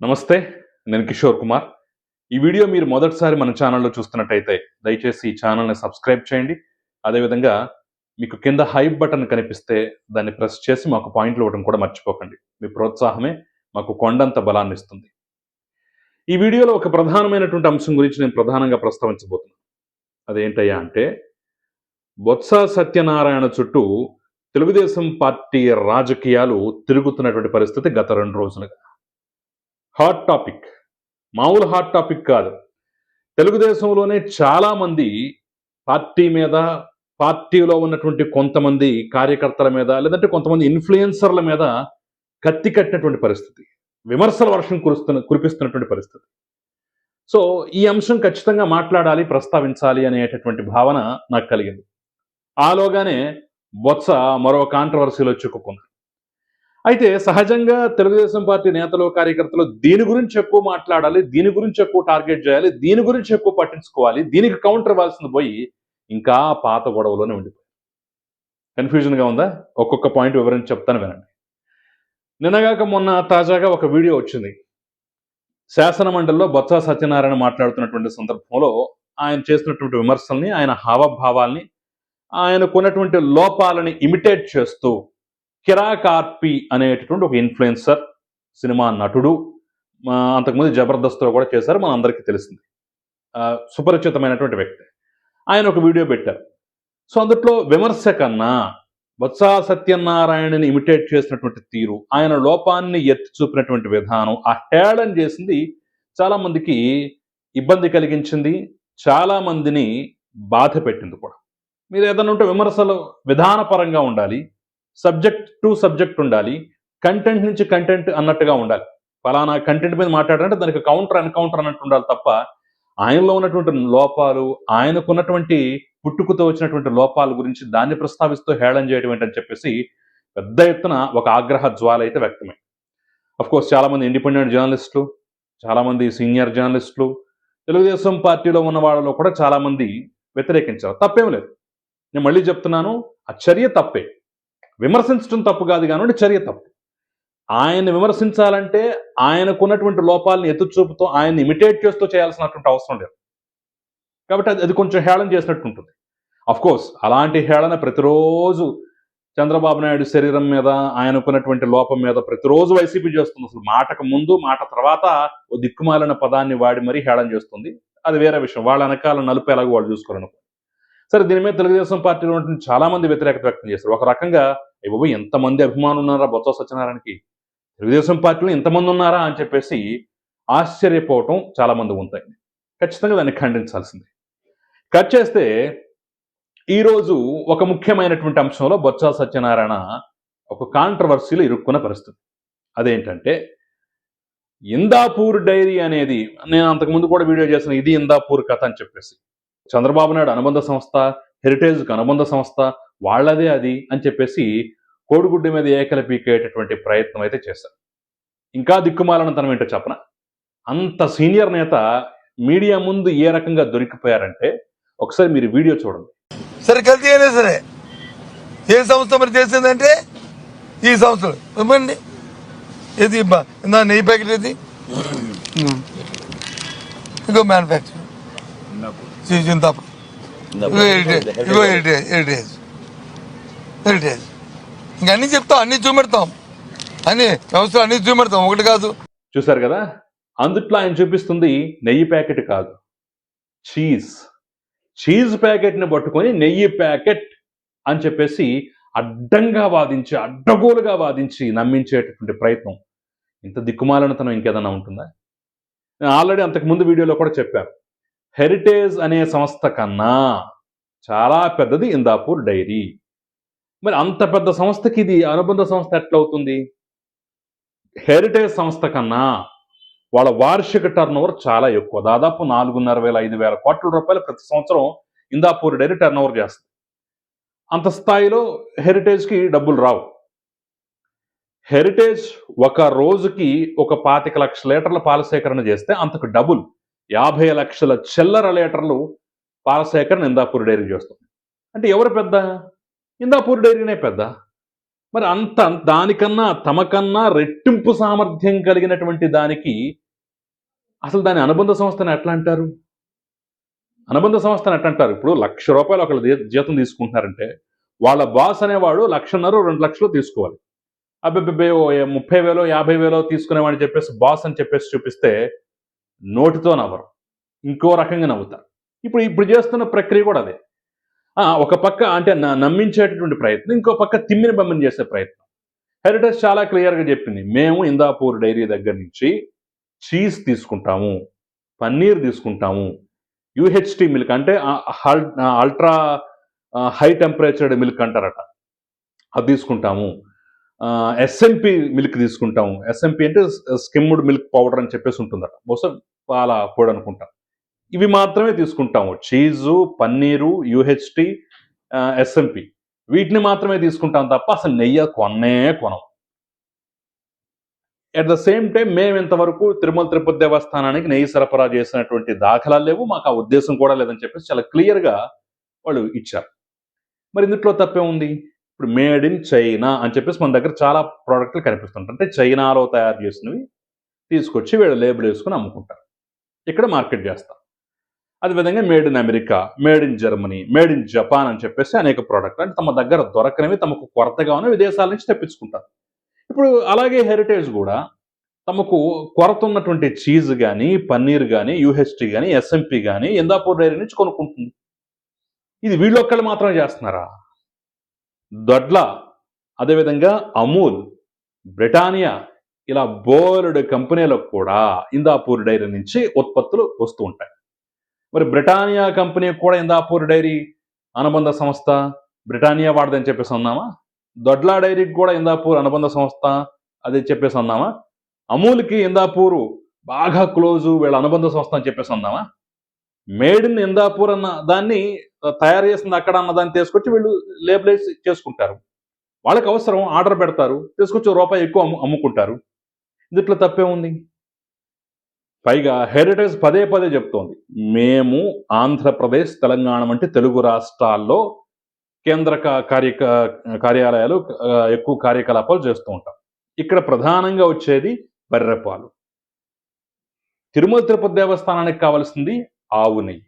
నమస్తే. నేను కిషోర్ కుమార్. ఈ వీడియో మీరు మొదటిసారి మన ఛానల్‌లో చూస్తున్నట్టయితే దయచేసి ఈ ఛానల్‌ని సబ్స్క్రైబ్ చేయండి. అదేవిధంగా మీకు కింద హైప్ బటన్ కనిపిస్తే దాన్ని ప్రెస్ చేసి మాకు పాయింట్లు ఇవ్వడం కూడా మర్చిపోకండి. మీ ప్రోత్సాహమే మాకు కొండంత బలాన్నిస్తుంది. ఈ వీడియోలో ఒక ప్రధానమైనటువంటి అంశం గురించి నేను ప్రధానంగా ప్రస్తావించబోతున్నాను. అదేంటయ్యా అంటే బొత్స సత్యనారాయణ చుట్టూ తెలుగుదేశం పార్టీ రాజకీయాలు తిరుగుతున్నటువంటి పరిస్థితి గత 2 రోజులుగా. Hot topic. మామూలు హాట్ టాపిక్ కాదు. తెలుగుదేశంలోనే చాలామంది పార్టీ మీద, పార్టీలో ఉన్నటువంటి కొంతమంది కార్యకర్తల మీద, లేదంటే కొంతమంది ఇన్‌ఫ్లుయెన్సర్‌ల మీద కత్తి కట్టినటువంటి పరిస్థితి. విమర్శల వర్షం కురిపిస్తున్నటువంటి పరిస్థితి. సో, ఈ అంశం ఖచ్చితంగా మాట్లాడాలి, ప్రస్తావించాలి అనేటటువంటి భావన నాకు కలిగింది. ఆలోగానే బొత్స మరో కాంట్రవర్సీలో చిక్కుకున్నారు. అయితే సహజంగా తెలుగుదేశం పార్టీ నేతలు, కార్యకర్తలు దీని గురించి ఎక్కువ మాట్లాడాలి, దీని గురించి ఎక్కువ టార్గెట్ చేయాలి, దీని గురించి ఎక్కువ పట్టించుకోవాలి, దీనికి కౌంటర్ ఇవ్వాల్సింది పోయి ఇంకా పాత గొడవలోనే ఉండిపోయి కన్ఫ్యూజన్గా ఉందా? ఒక్కొక్క పాయింట్ వివరించి చెప్తాను వినండి. నిన్నగాక మొన్న తాజాగా ఒక వీడియో వచ్చింది. శాసన మండలిలో బొత్స సత్యనారాయణ మాట్లాడుతున్నటువంటి సందర్భంలో ఆయన చేస్తున్నటువంటి విమర్శల్ని, ఆయన హావభావాల్ని, ఆయనకున్నటువంటి లోపాలని ఇమిటేట్ చేస్తూ కిరాక్ ఆర్పి అనేటటువంటి ఒక ఇన్ఫ్లుయెన్సర్, సినిమా నటుడు, అంతకుముందు జబర్దస్త్లో కూడా చేశారు, మన అందరికీ తెలిసింది. సుపరిచితమైనటువంటి వ్యక్తి. ఆయన ఒక వీడియో పెట్టారు. సో అందుట్లో విమర్శ కన్నా బొత్స సత్యనారాయణని ఇమిటేట్ చేసినటువంటి తీరు, ఆయన లోపాన్ని ఎత్తి చూపినటువంటి విధానం, ఆ హేళన చేసింది చాలా మందికి ఇబ్బంది కలిగించింది, చాలా మందిని బాధ పెట్టింది కూడా. మీరు ఏదైనా ఉంటే విమర్శలు విధానపరంగా ఉండాలి, సబ్జెక్ట్ టు సబ్జెక్ట్ ఉండాలి, కంటెంట్ నుంచి కంటెంట్ అన్నట్టుగా ఉండాలి. ఫలానా కంటెంట్ మీద మాట్లాడాలంటే దానికి కౌంటర్ ఎన్కౌంటర్ అన్నట్టు ఉండాలి తప్ప ఆయనలో ఉన్నటువంటి లోపాలు, ఆయనకున్నటువంటి పుట్టుకతో వచ్చినటువంటి లోపాల గురించి దాన్ని ప్రస్తావిస్తూ హేళన చేయడం ఏంటని చెప్పేసి పెద్ద ఎత్తున ఒక ఆగ్రహ జ్వాల అయితే వ్యక్తమై. అఫ్కోర్స్ చాలామంది ఇండిపెండెంట్ జర్నలిస్టులు, చాలామంది సీనియర్ జర్నలిస్టులు, తెలుగుదేశం పార్టీలో ఉన్న వాళ్ళలో కూడా చాలామంది వ్యతిరేకించారు. తప్పేం లేదు. నేను మళ్ళీ చెప్తున్నాను, ఆ చర్య తప్పే. విమర్శించడం తప్పు కాదు కానివ్వండి, చర్య తప్పు. ఆయన్ని విమర్శించాలంటే ఆయనకున్నటువంటి లోపాలను ఎత్తుచూపుతూ ఆయన్ని ఇమిటేట్ చేస్తూ చేయాల్సినటువంటి అవసరం లేదు. కాబట్టి అది కొంచెం హేళన చేసినట్టు ఉంటుంది. అఫ్కోర్స్ అలాంటి హేళన ప్రతిరోజు చంద్రబాబు నాయుడు శరీరం మీద, ఆయనకున్నటువంటి లోపం మీద ప్రతిరోజు వైసీపీ చేస్తుంది. అసలు మాటకు ముందు, మాట తర్వాత ఓ దిక్కుమాలిన పదాన్ని వాడి మరీ హేళన చేస్తుంది. అది వేరే విషయం. వాళ్ళ వెనకాల నలుపు ఎలాగో వాళ్ళు చూసుకోవాలనుకో. సరే, దీని మీద తెలుగుదేశం పార్టీలో ఉన్నటువంటి చాలా మంది వ్యతిరేకత వ్యక్తం చేశారు. ఒక రకంగా బాబు ఎంతమంది అభిమానులు ఉన్నారా బొత్స సత్యనారాయణకి, తెలుగుదేశం పార్టీలో ఇంతమంది ఉన్నారా అని చెప్పేసి ఆశ్చర్యపోవటం చాలా మంది ఉంటాయి. ఖచ్చితంగా దాన్ని ఖండించాల్సిందే. కట్ చేస్తే ఈరోజు ఒక ముఖ్యమైనటువంటి అంశంలో బొత్స సత్యనారాయణ ఒక కాంట్రవర్సీలో ఇరుక్కున్న పరిస్థితి. అదేంటంటే ఇందాపూర్ డైరీ అనేది, నేను అంతకుముందు కూడా వీడియో చేసిన ఇది ఇందాపూర్ కథ అని చెప్పేసి, చంద్రబాబు నాయుడు అనుబంధ సంస్థ, హెరిటేజ్కి అనుబంధ సంస్థ, వాళ్లదే అది అని చెప్పేసి కోడిగుడ్డు మీద ఏకలు పీకేటటువంటి ప్రయత్నం అయితే చేశారు. ఇంకా దిక్కుమాలనతనం ఏంటో చెప్పన, అంత సీనియర్ నేత మీడియా ముందు ఏ రకంగా దొరికిపోయారంటే ఒకసారి మీరు వీడియో చూడండి. సరే, కల్తీ అయినా సరే ఏ సంస్థ మరి చేసిందంటే ఈ సంస్థలు ఇవ్వండి. ఏది నా నెయ్యి ప్యాకెట్ ఏది, ఇంకో మ్యానుఫ్యాక్చర్ చింతాపు, ఇగో హెరిటేజ్ ఇంకా అన్ని చెప్తాం, అన్ని చూపెడతాం, అన్ని వ్యవస్థలు అన్ని చూపెడతాం, ఒకటి కాదు. చూసారు కదా, అందుట్లో ఆయన చూపిస్తుంది నెయ్యి ప్యాకెట్ కాదు, చీజ్ ప్యాకెట్ని పట్టుకొని నెయ్యి ప్యాకెట్ అని చెప్పేసి అడ్డంగా వాదించి, అడ్డగోలుగా వాదించి నమ్మించేటటువంటి ప్రయత్నం. ఇంత దిక్కుమాలనతనం ఇంకేదన్నా ఉంటుందా? నేను ఆల్రెడీ అంతకుముందు వీడియోలో కూడా చెప్పాను, హెరిటేజ్ అనే సంస్థ కన్నా చాలా పెద్దది ఇందాపూర్ డైరీ. మరి అంత పెద్ద సంస్థకి ఇది అనుబంధ సంస్థ ఎట్లవుతుంది? హెరిటేజ్ సంస్థ కన్నా వాళ్ళ వార్షిక టర్నోవర్ చాలా ఎక్కువ, దాదాపు 4,500 కోట్ల రూపాయలు ప్రతి సంవత్సరం ఇందాపూర్ డైరీ టర్నోవర్ చేస్తుంది. అంత స్థాయిలో హెరిటేజ్కి డబ్బులు రావు. హెరిటేజ్ ఒక రోజుకి ఒక 25 లక్షల లీటర్ల పాల సేకరణ చేస్తే అంతకు డబుల్ 50 లక్షల చిల్లర లీటర్లు పాల సేకరణ ఇందాపూర్ డైరీ చేస్తుంది. అంటే ఎవరు పెద్ద? ఇందాపూర్ డైరీనే పెద్ద. మరి అంత దానికన్నా తమకన్నా రెట్టింపు సామర్థ్యం కలిగినటువంటి దానికి అసలు దాని అనుబంధ సంస్థను ఎట్లా అంటారు? అనుబంధ సంస్థను ఎట్లా అంటారు? ఇప్పుడు ₹1,00,000 ఒకళ్ళు జీతం తీసుకుంటున్నారంటే వాళ్ళ బాస్ అనేవాడు 1,50,000 2,00,000 తీసుకోవాలి. అబ్బెబ్బెబ్బే ఓ 30,000 50,000 తీసుకునేవాడిని చెప్పేసి బాస్ అని చెప్పేసి చూపిస్తే నోటితో నవ్వరు, ఇంకో రకంగా నవ్వుతారు. ఇప్పుడు చేస్తున్న ప్రక్రియ కూడా అదే. ఒక పక్క అంటే నమ్మించేటటువంటి ప్రయత్నం, ఇంకో పక్క తిమ్మిని బమ్మిని చేసే ప్రయత్నం. హెరిటేజ్ చాలా క్లియర్గా చెప్పింది, మేము ఇందాపూర్ డైరీ దగ్గర నుంచి చీజ్ తీసుకుంటాము, పన్నీర్ తీసుకుంటాము, యూహెచ్టీ మిల్క్ అంటే అల్ట్రా హై టెంపరేచర్డ్ మిల్క్ అంటారట, అది తీసుకుంటాము, ఎస్ఎంపి మిల్క్ తీసుకుంటాము. ఎస్ఎంపి అంటే స్కిమ్డ్ మిల్క్ పౌడర్ అని చెప్పేసి ఉంటుందట, బహుశా పాల పొడి అనుకుంటా. ఇవి మాత్రమే తీసుకుంటాము, చీజు, పన్నీరు, యూహెచ్టీ, ఎస్ఎంపి, వీటిని మాత్రమే తీసుకుంటాం తప్ప అసలు నెయ్యి కొనం. అట్ ద సేమ్ టైం మేము ఇంతవరకు తిరుమల తిరుపతి దేవస్థానానికి నెయ్యి సరఫరా చేసినటువంటి దాఖలాలు లేవు, మాకు ఆ ఉద్దేశం కూడా లేదని చెప్పేసి చాలా క్లియర్గా వాళ్ళు ఇచ్చారు. మరి ఇందులో తప్పే ఉంది? ఇప్పుడు మేడ్ ఇన్ చైనా అని చెప్పేసి మన దగ్గర చాలా ప్రోడక్ట్లు కనిపిస్తుంటాయి. అంటే చైనాలో తయారు చేసినవి తీసుకొచ్చి వీళ్ళు లేబుల్ వేసుకుని అమ్ముకుంటారు, ఇక్కడ మార్కెట్ చేస్తారు. అదేవిధంగా made in America, made in Germany, made in Japan అని చెప్పేసి అనేక ప్రోడక్ట్లు అంటే తమ దగ్గర దొరకనివి, తమకు కొరతగా ఉన్న విదేశాల నుంచి తెప్పించుకుంటారు. ఇప్పుడు అలాగే హెరిటేజ్ కూడా తమకు కొరత ఉన్నటువంటి చీజ్ కానీ, పన్నీర్ కానీ, యూహెచ్టీ కానీ, ఎస్ఎంపి కానీ ఇందాపూర్ డైరీ నుంచి కొనుక్కుంటుంది. ఇది వీళ్ళొక్కళ్ళు మాత్రమే చేస్తున్నారా? దొడ్ల, అదేవిధంగా అమూల్, బ్రిటానియా, ఇలా బోలెడు కంపెనీలకు కూడా ఇందాపూర్ డైరీ నుంచి ఉత్పత్తులు వస్తూ ఉంటాయి. మరి బ్రిటానియా కంపెనీ కూడా ఇందాపూర్ డైరీ అనుబంధ సంస్థ, బ్రిటానియా వాడదని చెప్పేసి అన్నామా? దొడ్లా డైరీకి కూడా ఇందాపూర్ అనుబంధ సంస్థ అది చెప్పేసి అన్నామా? అమూల్కి ఇందాపూరు బాగా క్లోజు, వీళ్ళ అనుబంధ సంస్థ అని చెప్పేసి అన్నామా? మేడ్ ఇన్ ఇందాపూర్ అన్న దాన్ని తయారు చేసింది అక్కడ అన్న దాన్ని తీసుకొచ్చి వీళ్ళు లేబులైజ్ చేసుకుంటారు. వాళ్ళకి అవసరం, ఆర్డర్ పెడతారు, తీసుకొచ్చి ₹1 ఎక్కువ అమ్ముకుంటారు. ఇందుట్లో తప్పే ఉంది? పైగా హెరిటేజ్ పదే పదే చెప్తోంది, మేము ఆంధ్రప్రదేశ్, తెలంగాణ వంటి తెలుగు రాష్ట్రాల్లో కేంద్ర కార్యాలయాలు ఎక్కువ కార్యకలాపాలు చేస్తూ ఉంటాం. ఇక్కడ ప్రధానంగా వచ్చేది బర్రెపాలు. తిరుమల తిరుపతి దేవస్థానానికి కావాల్సింది ఆవు నెయ్యి.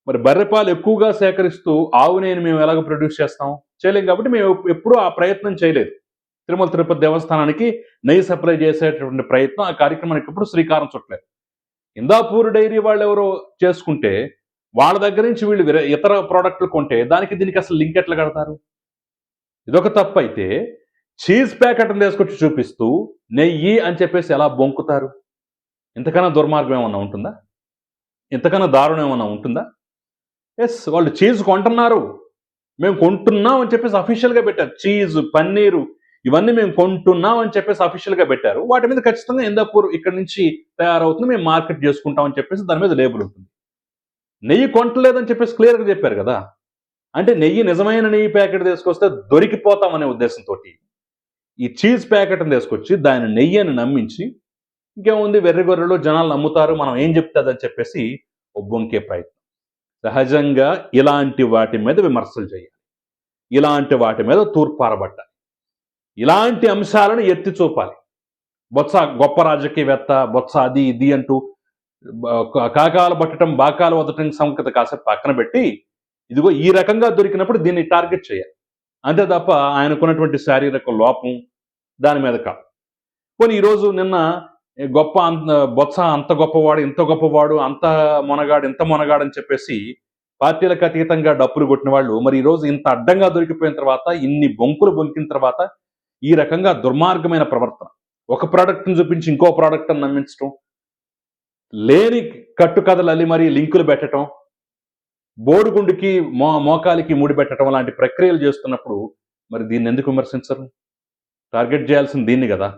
మరి బర్రెపాలు ఎక్కువగా సేకరిస్తూ ఆవు నెయ్యిని మేము ఎలాగ ప్రొడ్యూస్ చేస్తాం? చేయలేం. కాబట్టి మేము ఎప్పుడూ ఆ ప్రయత్నం చేయలేదు. తిరుమల తిరుపతి దేవస్థానానికి నెయ్యి సప్లై చేసేటటువంటి ప్రయత్నం, ఆ కార్యక్రమానికి ఎప్పుడు శ్రీకారం చుట్టలేదు. ఇందాపూర్ డైరీ వాళ్ళు ఎవరో చేసుకుంటే వాళ్ళ దగ్గర నుంచి వీళ్ళు ఇతర ప్రోడక్ట్లు కొంటే దానికి దీనికి అసలు లింక్ ఎట్లా కడతారు? ఇదొక తప్పు అయితే, చీజ్ ప్యాకెట్ని తీసుకొచ్చి చూపిస్తూ నెయ్యి అని చెప్పేసి ఎలా బొంకుతారు? ఇంతకన్నా దుర్మార్గం ఏమన్నా ఉంటుందా? ఇంతకన్నా దారుణం ఏమన్నా ఉంటుందా? ఎస్, వాళ్ళు చీజ్ కొంటున్నారు, మేము కొంటున్నాం అని చెప్పేసి అఫీషియల్గా పెట్టారు. చీజ్, పన్నీరు ఇవన్నీ మేము కొంటున్నాం అని చెప్పేసి అఫీషియల్గా పెట్టారు. వాటి మీద ఖచ్చితంగా ఇందాపూర్ ఇక్కడ నుంచి తయారవుతుంది, మేము మార్కెట్ చేసుకుంటాం అని చెప్పేసి దాని మీద లేబుల్ ఉంటుంది. నెయ్యి కొంటలేదని చెప్పేసి క్లియర్గా చెప్పారు కదా. అంటే నెయ్యి, నిజమైన నెయ్యి ప్యాకెట్ తీసుకొస్తే దొరికిపోతామనే ఉద్దేశంతో ఈ చీజ్ ప్యాకెట్ని తీసుకొచ్చి దాని నెయ్యి అని నమ్మించి, ఇంకేముంది వెర్రి గొర్రెలు జనాలు నమ్ముతారు, మనం ఏం చెప్తుందని చెప్పేసి బొంకే ప్రయత్నం. సహజంగా ఇలాంటి వాటి మీద విమర్శలు చేయాలి, ఇలాంటి వాటి మీద తూర్పారబట్టాలి, ఇలాంటి అంశాలను ఎత్తి చూపాలి. బొత్స గొప్ప రాజకీయవేత్త, బొత్స అది ఇది అంటూ కాకాలు పట్టడం, బాకాలు వదటం సంగతి కాసేపు పక్కన పెట్టి, ఇదిగో ఈ రకంగా దొరికినప్పుడు దీన్ని టార్గెట్ చేయాలి. అంతే తప్ప ఆయనకున్నటువంటి శారీరక లోపం దాని మీద కాదు. పోనీ ఈరోజు నిన్న బొత్స అంత గొప్పవాడు, ఇంత గొప్పవాడు, అంత మొనగాడు, ఇంత మొనగాడు అని చెప్పేసి పార్టీలకు అతీతంగా డప్పులు కొట్టిన వాళ్ళు మరి ఈరోజు ఇంత అడ్డంగా దొరికిపోయిన తర్వాత, ఇన్ని బొంకులు బొంకిన తర్వాత ఈ రకంగా దుర్మార్గమైన ప్రవర్తన, ఒక ప్రోడక్ట్ని చూపించి ఇంకో ప్రోడక్ట్ అని నమ్మించడం, లేని కట్టుకథలు అల్లి మరీ లింకులు పెట్టడం, బోడిగుండుకి మోకాలికి ముడి పెట్టడం లాంటి ప్రక్రియలు చేస్తున్నప్పుడు మరి దీన్ని ఎందుకు విమర్శించరు? టార్గెట్ చేయాల్సింది దీన్ని కదా,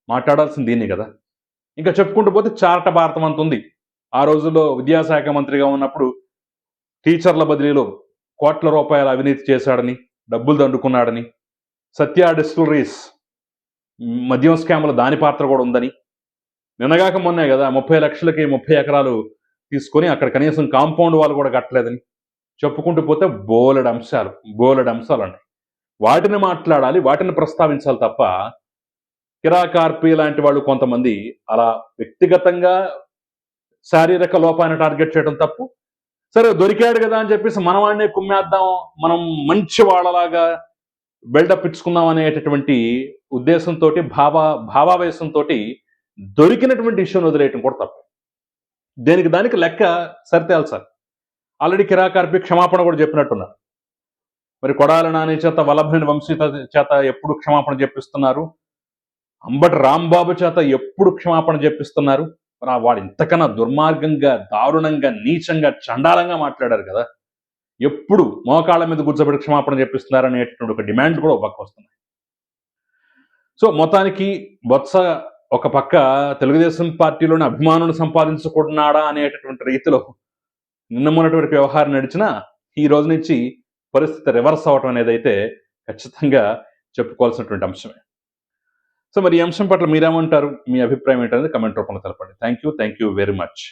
మాట్లాడాల్సింది దీన్ని కదా. ఇంకా చెప్పుకుంటూ పోతే చారట భారతం అంత ఉంది. ఆ రోజుల్లో విద్యాశాఖ మంత్రిగా ఉన్నప్పుడు టీచర్ల బదిలీలో కోట్ల రూపాయల అవినీతి చేశాడని, డబ్బులు దండుకున్నాడని, సత్య డిస్టిలరీస్ మద్యం స్కామ్లో దాని పాత్ర కూడా ఉందని, నిన్నగాక మొన్నే కదా 30 లక్షలకి 30 ఎకరాలు తీసుకొని అక్కడ కనీసం కాంపౌండ్ వాళ్ళు కూడా కట్టలేదని చెప్పుకుంటూ పోతే బోలెడు అంశాలు ఉన్నాయి. వాటిని మాట్లాడాలి, వాటిని ప్రస్తావించాలి తప్ప కిరాకార్పి లాంటి వాళ్ళు కొంతమంది అలా వ్యక్తిగతంగా శారీరక లోపాన్ని టార్గెట్ చేయడం తప్పు. సరే దొరికాడు కదా అని చెప్పేసి మన వాడినే కుమ్మేద్దాం, మనం మంచి వాళ్ళలాగా బిల్డప్ ఇచ్చుకుందాం అనేటటువంటి ఉద్దేశంతో భావావేశంతో దొరికినటువంటి ఇష్యూని వదిలేయటం కూడా తప్పు. దేనికి దానికి లెక్క సరితేల్చాలి. ఆల్రెడీ కిరాకార్పి క్షమాపణ కూడా చెప్పినట్టున్నారు. మరి కొడాలి నాని చేత, వల్లభనేని వంశీ చేత ఎప్పుడు క్షమాపణ చెప్పిస్తున్నారు, అంబటి రాంబాబు చేత ఎప్పుడు క్షమాపణ చెప్పిస్తున్నారు. మరి వాడు ఇంతకన్నా దుర్మార్గంగా, దారుణంగా, నీచంగా, చండాలంగా మాట్లాడారు కదా, ఎప్పుడు మోకాళ్ళ మీద కూర్చోబెట్టి క్షమాపణ చెప్పిస్తున్నారు అనేటటువంటి ఒక డిమాండ్ కూడా ఒక పక్క వస్తున్నాయి. సో మొత్తానికి బొత్స ఒక పక్క తెలుగుదేశం పార్టీలోని అభిమానులు సంపాదించుకుంటున్నాడా అనేటటువంటి రీతిలో నిన్న మొన్నటువంటి వ్యవహారం నడిచినా ఈ రోజు నుంచి పరిస్థితి రివర్స్ అవటం అనేది అయితే ఖచ్చితంగా చెప్పుకోవాల్సినటువంటి అంశమే. సో మరి ఈ అంశం పట్ల మీరేమంటారు, మీ అభిప్రాయం ఏంటనేది కమెంట్ రూపంలో తెలపండి. Thank you very much.